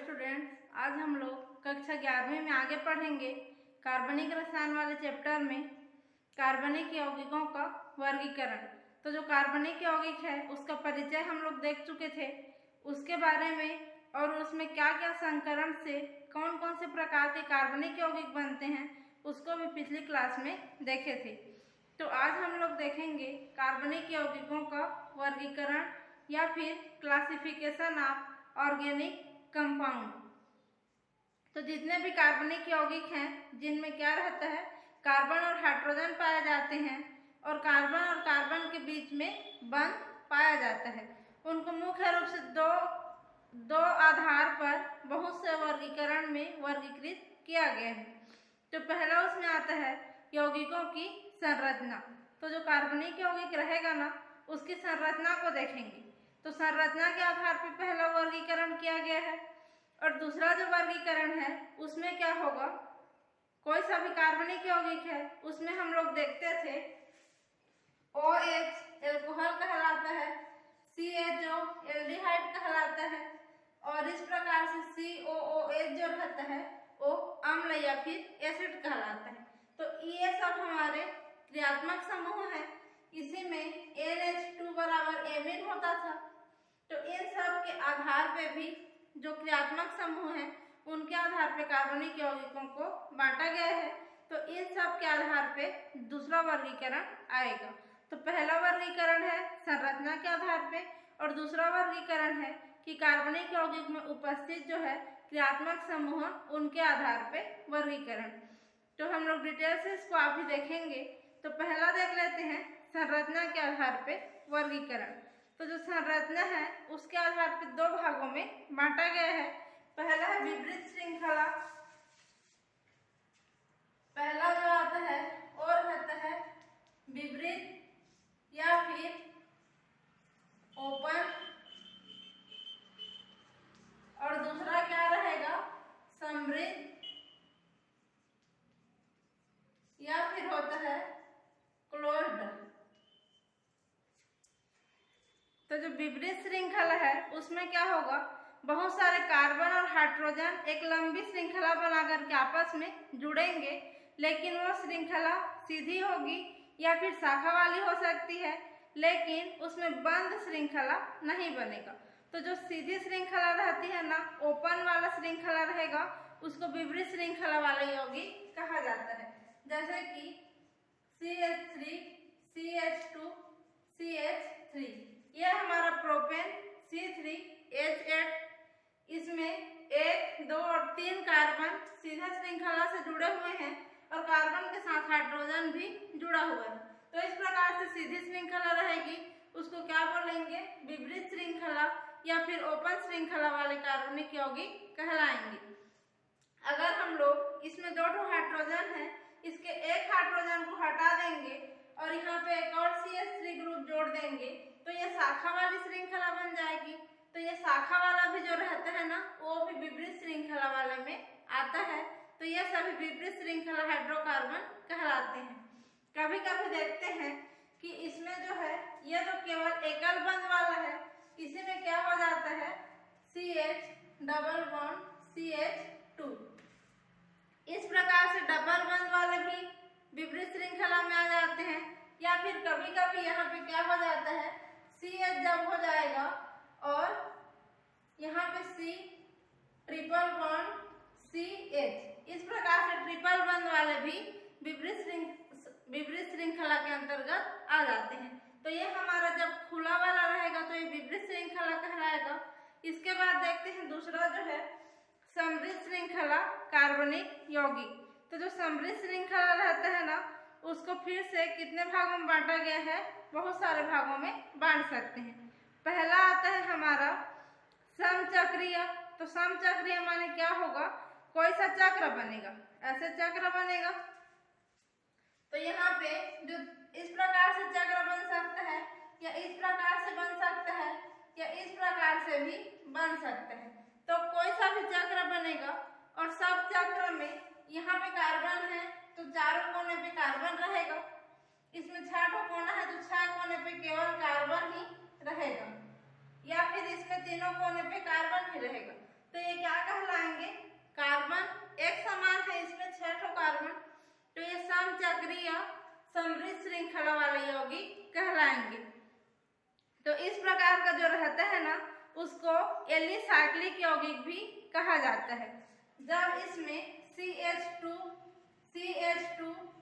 Students, आज हम लोग कक्षा 11वीं में आगे पढ़ेंगे कार्बनिक रसायन वाले चैप्टर में कार्बनिक यौगिकों का वर्गीकरण। तो जो कार्बनिक यौगिक है उसका परिचय हम लोग देख चुके थे, उसके बारे में और उसमें क्या क्या संकरण से कौन कौन से प्रकार के कार्बनिक यौगिक बनते हैं उसको भी पिछली क्लास में देखे थे। तो आज हम लोग देखेंगे कार्बनिक यौगिकों का वर्गीकरण या फिर क्लासिफिकेशन ऑफ ऑर्गेनिक कंपाउंड। तो जितने भी कार्बनिक यौगिक हैं जिनमें क्या रहता है, कार्बन और हाइड्रोजन पाए जाते हैं और कार्बन के बीच में बंध पाया जाता है। उनको मुख्य रूप से दो आधार पर बहुत से वर्गीकरण में वर्गीकृत किया गया है। तो पहला उसमें आता है यौगिकों की संरचना। तो जो कार्बनिक यौगिक रहेगा ना उसकी संरचना को देखेंगे। तो संरचना के आधार पर पहला वर्गीकरण किया गया है और दूसरा जो वर्गीकरण है उसमें क्या होगा, कोई सा भी कार्बनिक यौगिक है उसमें हम लोग देखते थे OH एल्कोहल कहलाता है, CHO एल्डिहाइड कहलाता है और इस प्रकार से COOH जो रहता है वो अम्ल या फिर एसिड कहलाता है। तो ये सब हमारे क्रियात्मक समूह है। इसी में NH2 बराबर एमीन होता था। तो इन सब के आधार पे भी जो क्रियात्मक समूह है उनके आधार पे कार्बनिक यौगिकों को बांटा गया है। तो इन सब के आधार पे दूसरा वर्गीकरण आएगा। तो पहला वर्गीकरण है संरचना के आधार पे और दूसरा वर्गीकरण है कि कार्बनिक यौगिक में उपस्थित जो है क्रियात्मक समूह उनके आधार पे वर्गीकरण। तो हम लोग डिटेल से इसको अभी देखेंगे। तो पहला देख लेते हैं संरचना के आधार पे वर्गीकरण। तो जो संरचना है उसके आधार पर दो भागों में बांटा गया है। पहला है विपरीत श्रृंखला। पहला जो आता है और रहता है विपरीत या फिर ओपन और दूसरा क्या रहेगा समृद्ध या फिर होता है क्लोज्ड। तो जो विपरीत श्रृंखला है उसमें क्या होगा, बहुत सारे कार्बन और हाइड्रोजन एक लंबी श्रृंखला बनाकर के आपस में जुड़ेंगे, लेकिन वो श्रृंखला सीधी होगी या फिर शाखा वाली हो सकती है, लेकिन उसमें बंद श्रृंखला नहीं बनेगा। तो जो सीधी श्रृंखला रहती है ना, ओपन वाला श्रृंखला रहेगा, उसको विपरीत श्रृंखला वाला यौगिक कहा जाता है। जैसे कि CH3 CH2 CH3, यह हमारा प्रोपेन C3H8। इसमें 1, 2 और 3 कार्बन सीधा श्रृंखला से जुड़े हुए हैं और कार्बन के साथ हाइड्रोजन भी जुड़ा हुआ है। तो इस प्रकार से सीधी श्रृंखला रहेगी, उसको क्या बोलेंगे, विपरीत श्रृंखला या फिर ओपन श्रृंखला वाले कार्बनिक यौगिक कहलाएंगे। अगर हम लोग इसमें 2 हाइड्रोजन है, इसके एक हाइड्रोजन को हटा देंगे और यहाँ पे एक और CH3 ग्रुप जोड़ देंगे तो ये शाखा वाली श्रृंखला बन जाएगी। तो ये शाखा वाला भी जो रहता है ना वो भी विपरीत श्रृंखला वाले में आता है। तो ये सभी विपरीत श्रृंखला हाइड्रोकार्बन कहलाते हैं। कभी कभी देखते हैं कि इसमें जो है ये जो केवल एकल बंध वाला है, इसी में क्या हो जाता है CH डबल बॉन्ड CH2। इस प्रकार से डबल बंध वाले भी विपरीत श्रृंखला में आ जाते हैं। या फिर कभी कभी यहाँ पे क्या हो जाता है, CH जब हो जाएगा और यहाँ पे C ट्रिपल बॉन्ड CH, इस प्रकार से ट्रिपल बंध वाले भी विपरीत श्रृंखला के अंतर्गत आ जाते हैं। तो ये हमारा जब खुला वाला रहेगा तो ये विपरीत श्रृंखला कहलाएगा। इसके बाद देखते हैं दूसरा जो है समृद्ध श्रृंखला कार्बनिक यौगिक। तो जो समृद्ध श्रृंखला रहता है ना उसको फिर से कितने भागों में बांटा गया है, बहुत सारे भागों में बांट सकते हैं। पहला आता है हमारा समचक्रीय। तो समचक्रीय माने क्या होगा, कोई सा चक्र बनेगा, ऐसे चक्र बनेगा। तो यहाँ पे जो इस प्रकार से चक्र बन सकता है या इस प्रकार से बन सकता है या इस प्रकार से भी बन सकता है। तो कोई सा भी चक्र बनेगा और सब चक्र में यहाँ पे कार्बन है तो चारों कोने पे कार्बन रहेगा। इसमें 6 कोना है तो 6 कोने पे केवल कार्बन ही रहेगा, या फिर इसमें तीनों कोने पे कार्बन ही रहेगा। तो ये क्या कहलाएगा, चक्रीय समृद्ध श्रृंखला वाले यौगिक कहलाएंगे। तो इस प्रकार का जो रहता है ना, उसको एलिसाइक्लिक यौगिक भी कहा जाता है। जब इसमें CH2,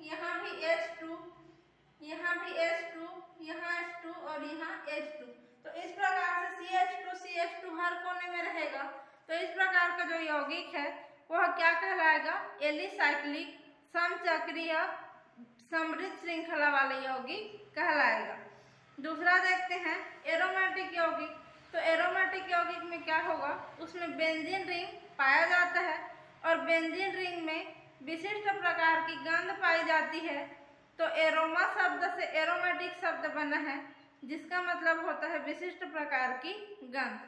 यहाँ भी H2, यहाँ भी H2, यहाँ H2 और यहाँ H2, तो इस प्रकार से CH2 हर कोने में रहेगा। तो इस प्रकार का जो यौगिक है वह क्या कहलाएगा? एलिसाइक्लिक समचक्रीय समृद्ध श्रृंखला वाले यौगिक कहलाएगा। दूसरा देखते हैं एरोमेटिक यौगिक। तो एरोमेटिक यौगिक में क्या होगा? उसमें बेंजीन रिंग पाया जाता है और बेंजीन रिंग में विशिष्ट प्रकार की गंध पाई जाती है। तो एरोमा शब्द से एरोमेटिक शब्द बना है, जिसका मतलब होता है विशिष्ट प्रकार की गंध।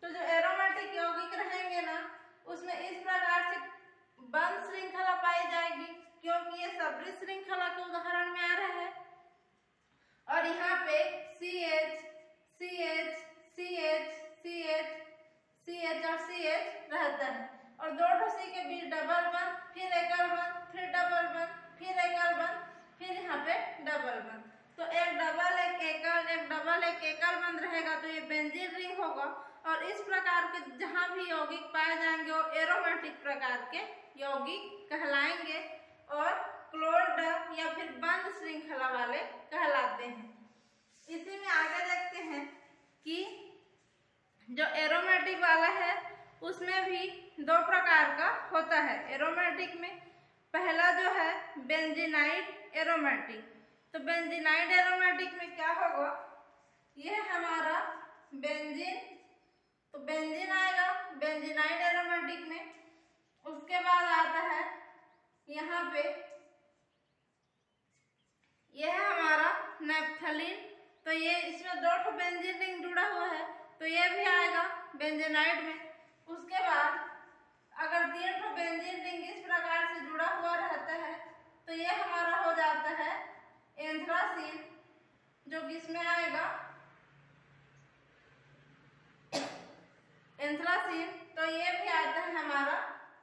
तो जो एरोमेटिक यौगिक रहेंगे ना, उसमें इस प्रकार से बंद श्रृंखला पाई जाएगी, क्योंकि ये समृद्ध श्रृंखला के उदाहरण में आ रहे हैं। और यहाँ पे CH और CH रहता है और दो C के बीच डबल बंद, फिर एकल बंद, फिर डबल बंद, फिर एकल बंद, फिर यहाँ पे डबल बंद। तो एक डबल एक एकल, एक डबल एक एकल बंद रहेगा, तो ये बेंजीन रिंग होगा। और इस प्रकार के जहाँ भी यौगिक पाए जाएंगे वो एरोमेटिक प्रकार के यौगिक कहलाएंगे और क्लोज्ड या फिर बंद श्रृंखला वाले कहलाते हैं। इसी में आगे देखते हैं कि जो एरोमेटिक वाला है उसमें भी दो प्रकार का होता है। एरोमेटिक में पहला जो है बेंजीनाइड एरोमेटिक। तो बेंजीनाइड एरोमेटिक में क्या होगा? यह हमारा बेंजीन, तो बेंजीन आएगा बेंजीनाइड एरोमेटिक में। उसके बाद आता है यहाँ पे यह हमारा नैप्थलीन। तो ये इसमें दो ठो बेंजीन रिंग जुड़ा हुआ है, तो ये भी आएगा बेंजीनाइड में। उसके बाद अगर तीन ठो बेंजीन रिंग इस प्रकार से जुड़ा हुआ रहता है, तो ये हमारा हो जाता है एंथ्रासीन, जो कि इसमें आएगा एंथ्रासीन। तो ये भी आता है हमारा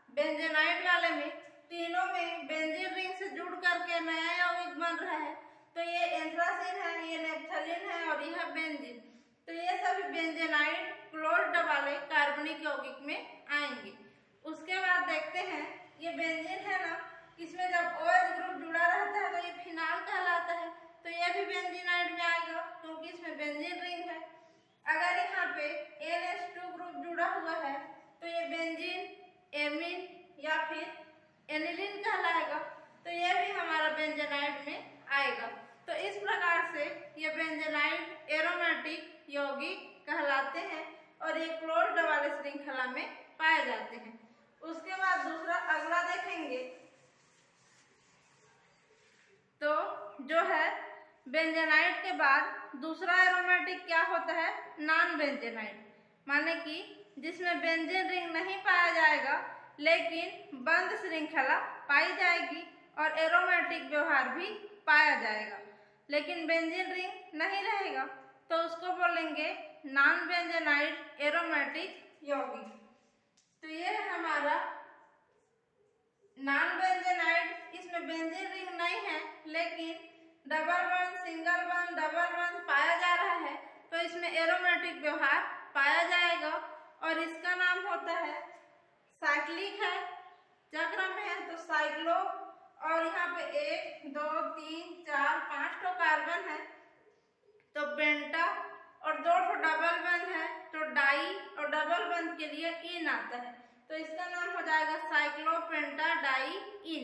बेंजीनाइड वाले में। तीनों में बेंजीन रिंग से जुड़ करके नया यौगिक बन रहा है, तो ये एंथ्रासीन है, ये नैप्थलीन है और यह बेंजीन। तो ये सभी बेंजीनाइड क्लोज्ड वाले कार्बनिक यौगिक में आएंगे। उसके बाद देखते हैं ये बेंजीन है ना, इसमें जब OH ग्रुप जुड़ा रहता है तो ये फिनाल कहलाता है। तो ये भी बेंजीनाइड में आएगा, क्योंकि इसमें बेंजीन रिंग है। अगर यहाँ पे NH2 ग्रुप जुड़ा हुआ है तो ये बेंजीन, एमीन या फिर एनिलीन कहलाएगा। तो ये भी हमारा बेंजीनाइड में आएगा। तो इस प्रकार से ये बेंजीनाइड एरोमेटिक यौगिक कहलाते हैं और ये क्लोज्ड वाले श्रृंखला में पाए जाते हैं। उसके बाद दूसरा अगला देखेंगे तो जो है बेंजीनाइड के बाद दूसरा एरोमेटिक क्या होता है? नॉन बेंजीनाइड, माने कि जिसमें बेंजीन रिंग नहीं पाया जाएगा लेकिन बंद श्रृंखला पाई जाएगी और एरोमेटिक व्यवहार भी पाया जाएगा, लेकिन बेंजीन रिंग नहीं रहेगा, तो उसको बोलेंगे नॉन बेंजीनाइड एरोमेटिक यौगिक। तो ये है हमारा नॉन बेंजीनाइड। इसमें बेंजीन रिंग नहीं है लेकिन डबल बंद, सिंगल बंद, डबल बंद पाया जा रहा है, तो इसमें एरोमेटिक व्यवहार पाया जाएगा और इसका नाम होता है साइक्लिक है, चक्र में है तो साइक्लो। और यहाँ पे 1 2 3 4 5 ठो कार्बन है तो पेंटा, और 2 ठो डबल बंद है तो डाई, और डबल बंद के लिए इन आता है, तो इसका नाम हो जाएगा cyclopenta die in,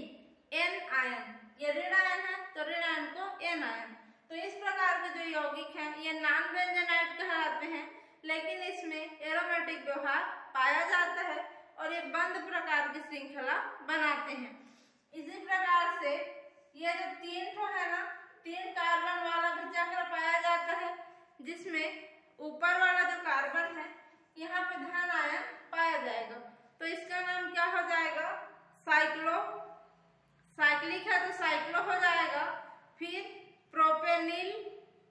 an ion. ये ऋण आयन है तो ऋण आयन को एन आयन। तो इस प्रकार के जो यौगिक हैं ये नॉन बेंजीनाइड कहलाते हैं, लेकिन इसमें एरोमेटिक व्यवहार पाया जाता है और ये बंद प्रकार की श्रृंखला बनाते हैं। इसी प्रकार से ये जो 3 ठो है ना, 3 कार्बन वाला भी चक्र पाया जाता है, जिसमें ऊपर वाला जो कार्बन है यहाँ पे धन आयन पाया जाएगा, तो इसका नाम क्या हो जाएगा? साइक्लो। साइक्लिक है तो साइक्लो हो जाएगा। फिर प्रोपेनिल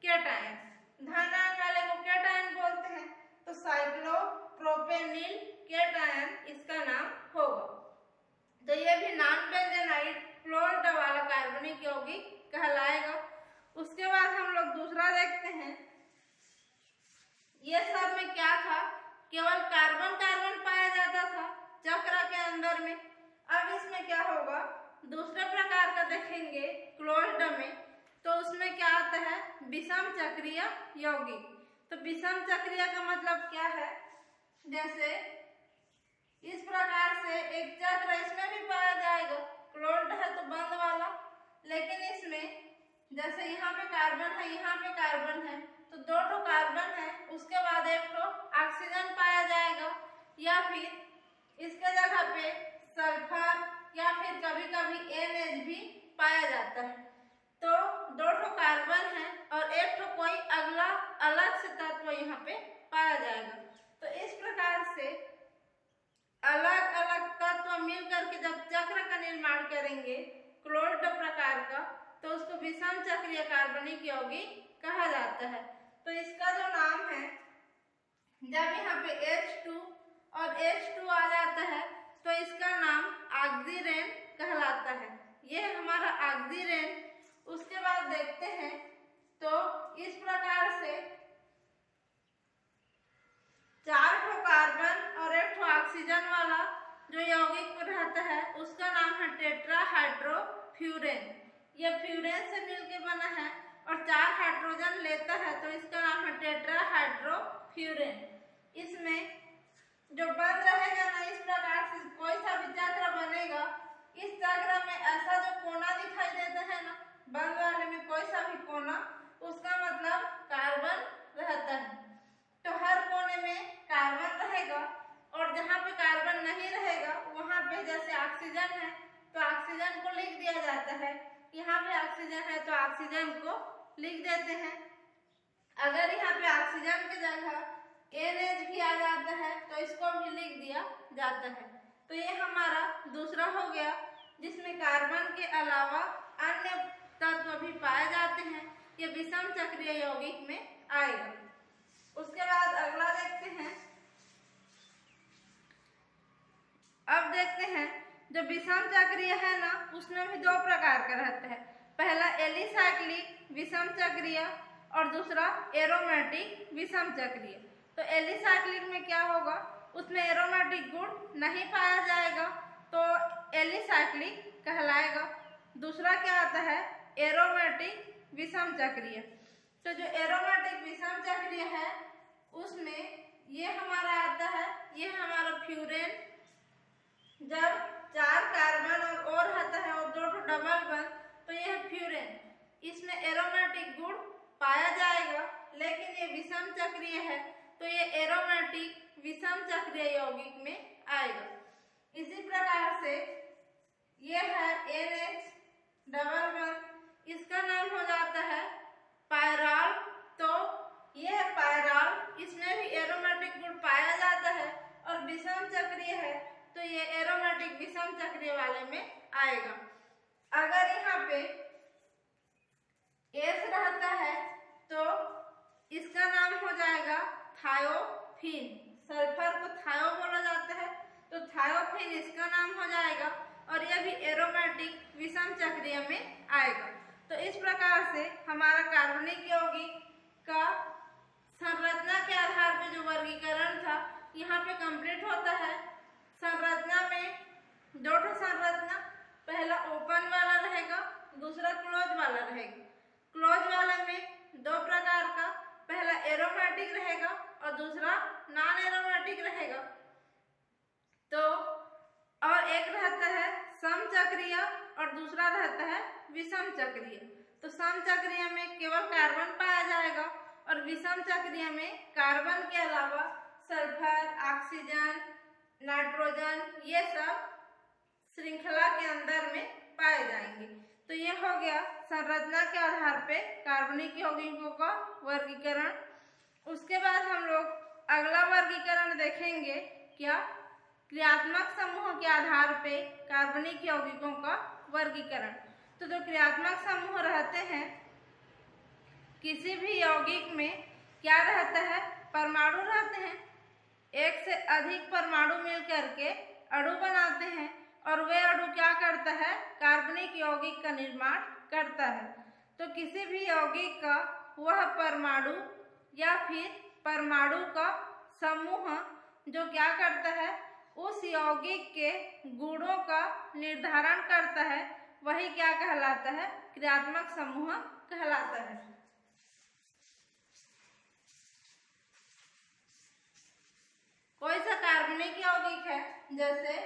केटायन, धन आयन वाले को केटायन बोलते हैं, तो साइक्लो प्रोपेनिल केटायन इसका नाम होगा। तो ये भी नॉन बेंजीनाइड क्लोज्ड वाला कार्बनिक यौगिक ये सब में क्या था, केवल कार्बन कार्बन पाया जाता था चक्र के अंदर में। अब इसमें क्या होगा, दूसरे प्रकार का देखेंगे क्लोज्ड में, तो उसमें क्या आता है, विषम चक्रीय यौगिक। तो विषम चक्रीय का मतलब क्या है, जैसे इस प्रकार से एक चक्र इसमें भी पाया जाएगा, क्लोज्ड है तो बंद वाला, लेकिन इसमें जैसे यहाँ पे कार्बन है, यहाँ पे कार्बन है, तो दो ठो कार्बन है, उसके बाद एक ठो ऑक्सीजन पाया जाएगा, या फिर इसके जगह पे सल्फर या फिर कभी कभी NH भी पाया जाता है। तो दो ठो कार्बन है और एक ठो कोई अगला अलग से तत्व यहाँ पे पाया जाएगा। तो इस प्रकार से अलग अलग तत्व मिल करके जब चक्र का निर्माण करेंगे क्लोज्ड प्रकार का, तो उसको विषम चक्रीय कार्बनिक यौगिक कहा जाता है। तो इसका जो नाम है, जब यहाँ पे H2 और H2 आ जाता है तो इसका नाम ऑक्सीरेन कहलाता है। ये हमारा ऑक्सीरेन। उसके बाद देखते हैं तो इस प्रकार से चार ठो कार्बन और एक ठो ऑक्सीजन वाला जो यौगिक रहता है उसका नाम है टेट्राहाइड्रोफ्यूरेन। ये फ्यूरेन से मिलके बना है और चार हाइड्रोजन लेता है, तो इसका नाम है टेट्राहाइड्रोफ्यूरेन। इसमें जो बंद रहेगा ना, इस प्रकार से कोई सा भी चक्र बनेगा, इस चक्र में ऐसा जो कोना दिखाई देता है ना, बंद वाले में कोई सा भी कोना, उसका मतलब कार्बन रहता है। तो हर कोने में कार्बन रहेगा और जहाँ पे कार्बन नहीं रहेगा वहाँ पे जैसे ऑक्सीजन है तो ऑक्सीजन को लिख दिया जाता है, यहाँ पे ऑक्सीजन है तो ऑक्सीजन को लिख देते हैं। अगर यहाँ पे ऑक्सीजन की जगह NH भी आ जाता है तो इसको भी लिख दिया जाता है। तो ये हमारा दूसरा हो गया, जिसमें कार्बन के अलावा अन्य तत्व भी पाए जाते हैं। ये विषम चक्रीय यौगिक में आएगा। उसके बाद अगला देखते हैं। अब देखते हैं जो विषम चक्रीय है ना, उसमें भी दो प्रकार का रहता है। पहला एलिसाइक्लिक विषम चक्रीय और दूसरा एरोमेटिक विषम चक्रीय। तो एलिसाइक्लिक में क्या होगा, उसमें एरोमेटिक गुण नहीं पाया जाएगा तो एलिसाइक्लिक कहलाएगा। दूसरा क्या आता है, एरोमेटिक विषम चक्रीय। तो जो एरोमेटिक विषम चक्रीय है उसमें ये हमारा आता है, ये हमारा फ्यूरेन, जब चार कार्बन और रहता है और दो डबल बंद, तो यह फ्यूरेन, इसमें एरोमेटिक गुण पाया जाएगा, लेकिन ये विषम चक्रीय है तो ये एरोमेटिक विषम चक्रीय यौगिक में आएगा। इसी प्रकार से ये है NH डबल बंद, इसका नाम हो जाता है पायराल। तो ये है पायराल, इसमें भी एरोमेटिक गुण पाया जाता है और विषम चक्रीय है तो ये एरोमेटिक विषम चक्रीय वाले में आएगा। अगर यहाँ पे S रहता है तो इसका नाम हो जाएगा थायोफिन। सल्फर को थायो बोला जाता है तो थायोफिन इसका नाम हो जाएगा और यह भी एरोमेटिक विषम चक्रीय में आएगा। तो इस प्रकार से हमारा कार्बनिक यौगिक का संरचना के आधार पे जो वर्गीकरण था यहाँ पे कंप्लीट होता है। संरचना में दो ठो संरचना, पहला ओपन वाला रहेगा, दूसरा क्लोज वाला रहेगा। क्लोज वाले में दो प्रकार का, पहला एरोमेटिक रहेगा और दूसरा नॉन एरोमेटिक रहेगा। तो और एक रहता है समचक्रीय और दूसरा रहता है विषम चक्रीय। तो समचक्रीय में केवल कार्बन पाया जाएगा और विषम चक्रीय में कार्बन के अलावा सल्फर, ऑक्सीजन, नाइट्रोजन ये सब श्रृंखला के अंदर में पाए जाएंगे। तो ये हो गया संरचना के आधार पे कार्बनिक यौगिकों का वर्गीकरण। उसके बाद हम लोग अगला वर्गीकरण देखेंगे, क्या, क्रियात्मक समूह के आधार पे कार्बनिक यौगिकों का वर्गीकरण। तो जो क्रियात्मक समूह रहते हैं किसी भी यौगिक में क्या रहता है, परमाणु रहते हैं। एक से अधिक परमाणु मिल करके अणु बनाते हैं और वे अणु क्या करता है, कार्बनिक यौगिक का निर्माण करता है। तो किसी भी यौगिक का वह परमाणु या फिर परमाणु का समूह जो क्या करता है, उस यौगिक के गुणों का निर्धारण करता है, वही क्या कहलाता है, क्रियात्मक समूह कहलाता है। कोई सा कार्बनिक यौगिक है जैसे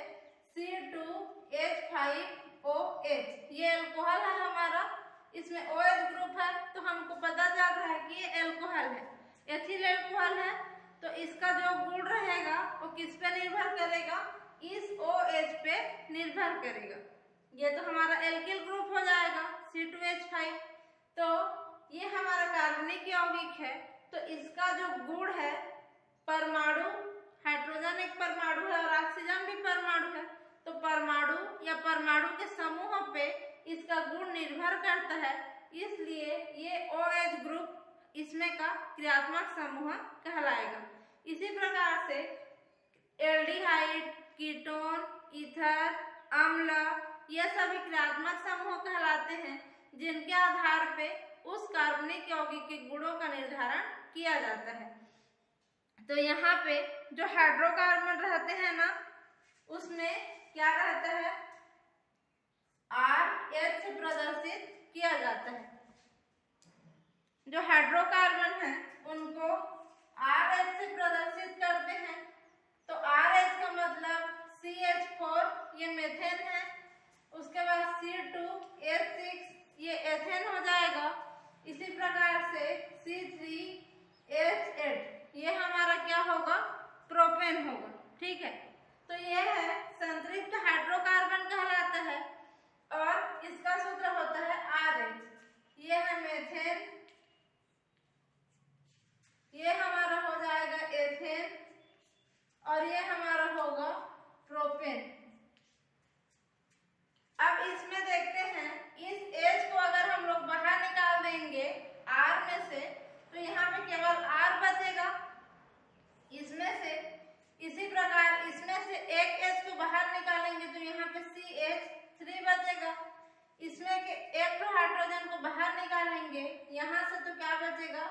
C2H5OH, ये एल्कोहल है हमारा, इसमें OH ग्रुप है, तो हमको पता चल रहा है कि ये एल्कोहल है, एथिल एल्कोहल है। तो इसका जो गुण रहेगा वो किस पे निर्भर करेगा, इस OH पे निर्भर करेगा। ये तो हमारा एल्किल ग्रुप हो जाएगा C2H5। तो ये हमारा कार्बनिक यौगिक है, तो इसका जो गुण है, परमाणु, हाइड्रोजन एक परमाणु है और ऑक्सीजन भी परमाणु है, तो परमाणु या परमाणु के समूह पे इसका गुण निर्भर करता है, इसलिए ये OH ग्रुप इसमें का क्रियात्मक समूह कहलाएगा। इसी प्रकार से एल्डिहाइड, कीटोन, ईथर, अम्ल, ये सभी क्रियात्मक समूह कहलाते हैं, जिनके आधार पे उस कार्बनिक यौगिक के गुणों का निर्धारण किया जाता है। तो यहाँ पे जो हाइड्रोकार्बन रहते हैं ना, उसमें क्या रहता है, RH से प्रदर्शित किया जाता है। जो हाइड्रोकार्बन है उनको RH से प्रदर्शित करते हैं। तो RH का मतलब CH4, ये मेथेन है, उसके बाद C2H6, ये एथेन हो जाएगा। इसी प्रकार से C3H8, ये हमारा क्या होगा, प्रोपेन होगा। ठीक है, तो ये है संतृप्त हाइड्रोकार्बन कहलाता है, और इसका सूत्र होता है RH। ये है मेथेन, ये हमारा हो जाएगा एथेन, और ये हमारा होगा प्रोपेन। अब इसमें देखते हैं, इस H को अगर हम लोग बाहर निकाल देंगे R में से, तो यहाँ पे केवल R बचेगा इसमें से। इसी प्रकार इसमें से एक H को बाहर निकालेंगे तो यहाँ पे CH3 बचेगा। इसमें के एक तो हाइड्रोजन को बाहर निकालेंगे यहाँ से, तो क्या बचेगा,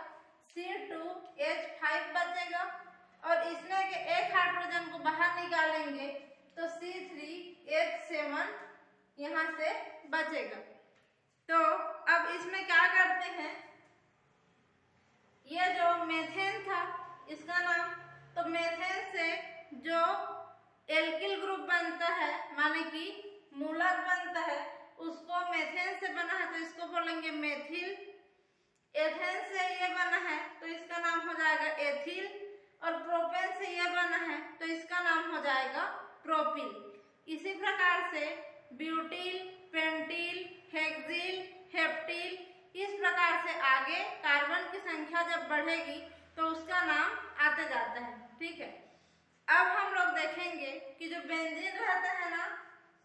C2H5 बचेगा, और इसमें के एक हाइड्रोजन को बाहर निकालेंगे तो C3H7 यहाँ से बचेगा। तो अब इसमें क्या करते हैं, ये जो मेथेन था इसका नाम, तो मेथेन से जो एल्किल ग्रुप बनता है, माने कि मूलक बनता है, उसको मेथेन से बना है तो इसको बोलेंगे मेथिल। एथेन से ये बना है तो इसका नाम हो जाएगा एथिल, और प्रोपेन से ये बना है तो इसका नाम हो जाएगा प्रोपिल। इसी प्रकार से ब्यूटिल, पेंटिल, हेक्सिल, हेप्टिल, इस प्रकार से आगे कार्बन की संख्या जब बढ़ेगी तो उसका नाम आते जाता है। ठीक है, अब हम लोग देखेंगे कि जो बेंजीन रहता है ना,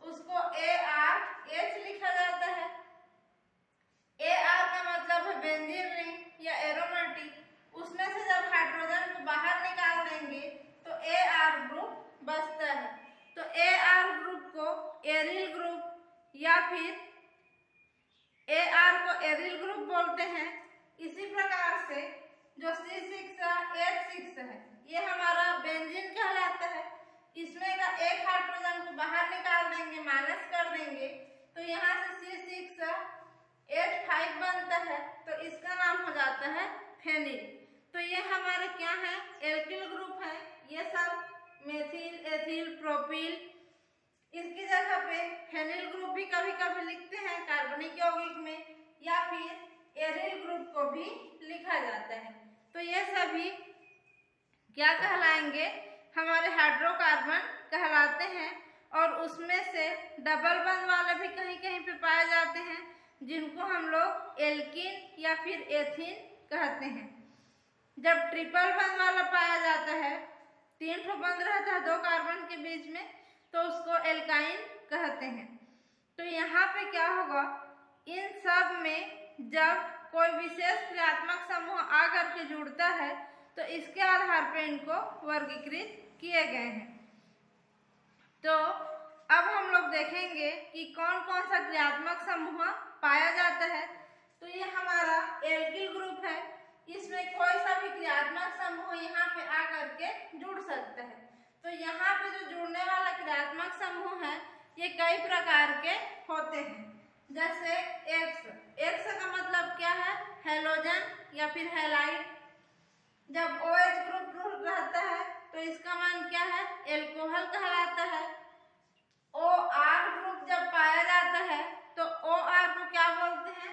उसको ARH लिखा जाता है। AR का मतलब है बेंजीन रिंग या एरोमेटिक। उसमें से जब हाइड्रोजन को बाहर निकाल देंगे तो AR ग्रुप बचता है। तो AR ग्रुप को एरिल ग्रुप या फिर AR को एरिल ग्रुप बोलते हैं। इसी प्रकार से जो C6H6 है, ये हमारा बेंजीन कहलाता है। इसमें का एक हाइड्रोजन को बाहर निकाल देंगे, माइनस कर देंगे, तो यहाँ से C6H5 बनता है, तो इसका नाम हो जाता है फेनिल। तो ये हमारे क्या है, एल्किल ग्रुप है। ये सब मेथिल, एथिल, प्रोपिल, इसकी जगह पे फेनिल ग्रुप भी कभी कभी लिखते हैं कार्बनिक यौगिक में, या फिर एरिल ग्रुप को भी लिखा जाता है। तो ये सभी क्या कहलाएंगे, हमारे हाइड्रोकार्बन कहलाते हैं। और उसमें से डबल बंध वाले भी कहीं कहीं पे पाए जाते हैं, जिनको हम लोग एल्कीन या फिर एथीन कहते हैं। जब ट्रिपल बंध वाला पाया जाता है, 3 ठो बंध रहता है 2 कार्बन के बीच में, तो उसको एल्काइन कहते हैं। तो यहाँ पे क्या होगा, इन सब में जब कोई विशेष क्रियात्मक समूह आकर के जुड़ता है तो इसके आधार पर इनको वर्गीकृत किए गए हैं। तो अब हम लोग देखेंगे कि कौन कौन सा क्रियात्मक समूह पाया जाता है। तो ये हमारा एल्किल ग्रुप है, इसमें कोई सा भी क्रियात्मक समूह यहाँ पे आकर के जुड़ सकता है। तो यहाँ पे जो जुड़ने वाला क्रियात्मक समूह है ये कई प्रकार के होते हैं। जैसे एक्स का मतलब क्या है? हेलोजन या फिर हैलाइड। जब OH ग्रुप रहता है तो इसका मान क्या है? एल्कोहल कहलाता है। OR ग्रुप जब पाया जाता है तो OR को क्या बोलते हैं?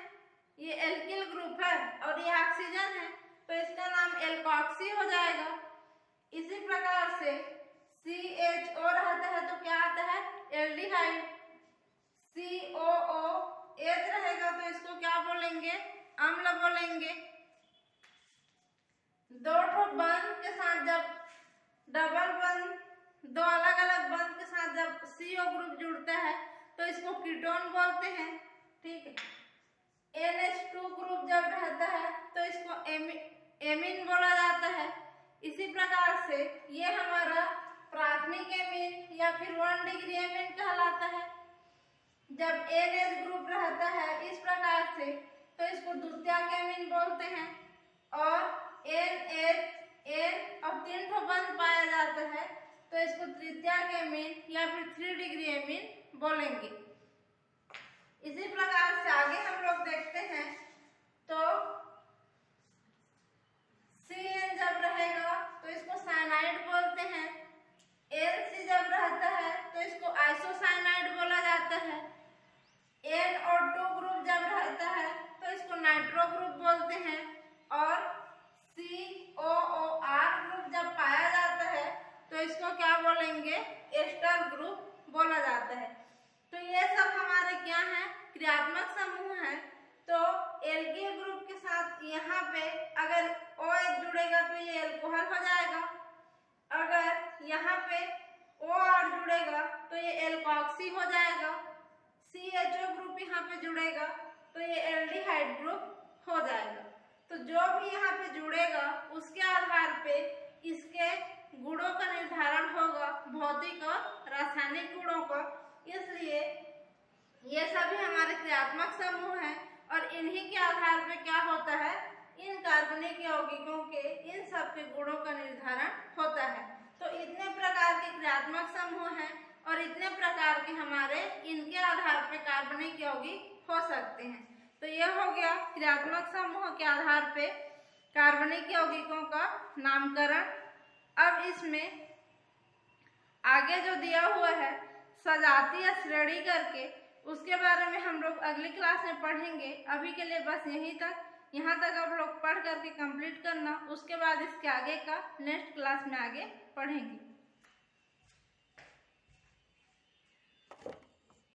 ये एल्किल ग्रुप है और ये ऑक्सीजन है तो इसका नाम एल्कोक्सी हो जाएगा। इसी प्रकार से CHO रहता है तो क्या आता है? एल्डिहाइड। COOH रहेगा तो इसको क्या बोलेंगे? अम्ल बोलेंगे। दो ठो बंध के साथ जब डबल बंध, दो अलग अलग बंध के साथ जब CO ग्रुप जुड़ता है तो इसको कीटोन बोलते हैं। ठीक है। NH2 ग्रुप जब रहता है तो इसको एमीन बोला जाता है। इसी प्रकार से ये हमारा प्राथमिक एमीन या फिर 1 डिग्री एमीन कहलाता है। जब NH ग्रुप रहता है इस प्रकार से तो इसको द्वितीयक एमीन बोलते हैं। और NH N और 3 ठो बंध पाया जाता है तो इसको तृतीयक एमीन या फिर 3 डिग्री एमीन बोलेंगे। इसी प्रकार से आगे हम लोग देखते हैं तो CN जब रहेगा तो इसको साइनाइड बोलते हैं। NC जब रहता है तो इसको आइसोसाइनाइड बोला जाता है। N और 2 ग्रुप जब रहता है तो इसको नाइट्रो ग्रुप बोलते हैं। और COOR ग्रुप जब पाया जाता है तो इसको क्या बोलेंगे? एस्टर ग्रुप बोला जाता है। तो ये सब हमारे क्या हैं? क्रियात्मक समूह हैं। तो एल्किल ग्रुप के साथ यहाँ पे अगर OH जुड़ेगा तो ये एल्कोहल हो जाएगा। अगर यहाँ पे OR जुड़ेगा तो ये एल्कोक्सी हो जाएगा। CHO ग्रुप यहाँ पे जुड़ेगा तो ये एल्डिहाइड ग्रुप हो जाएगा। तो जो भी यहाँ पे जुड़ेगा उसके आधार पे इसके गुणों का निर्धारण होगा, भौतिक और रासायनिक गुणों का। इसलिए ये सभी हमारे क्रियात्मक समूह हैं और इन्हीं के आधार पे क्या होता है? इन कार्बनिक यौगिकों के इन सब के गुणों का निर्धारण होता है। तो इतने प्रकार के क्रियात्मक समूह हैं और इतने प्रकार के हमारे इनके आधार पे कार्बनिक यौगिक हो सकते हैं। तो यह हो गया क्रियात्मक समूह के आधार पे कार्बनिक यौगिकों का नामकरण। अब इसमें आगे जो दिया हुआ है सजाती या श्रेणी करके, उसके बारे में हम लोग अगली क्लास में पढ़ेंगे। अभी के लिए बस यहीं तक, यहाँ तक आप लोग पढ़ करके कंप्लीट करना। उसके बाद इसके आगे का नेक्स्ट क्लास में आगे पढ़ेंगे।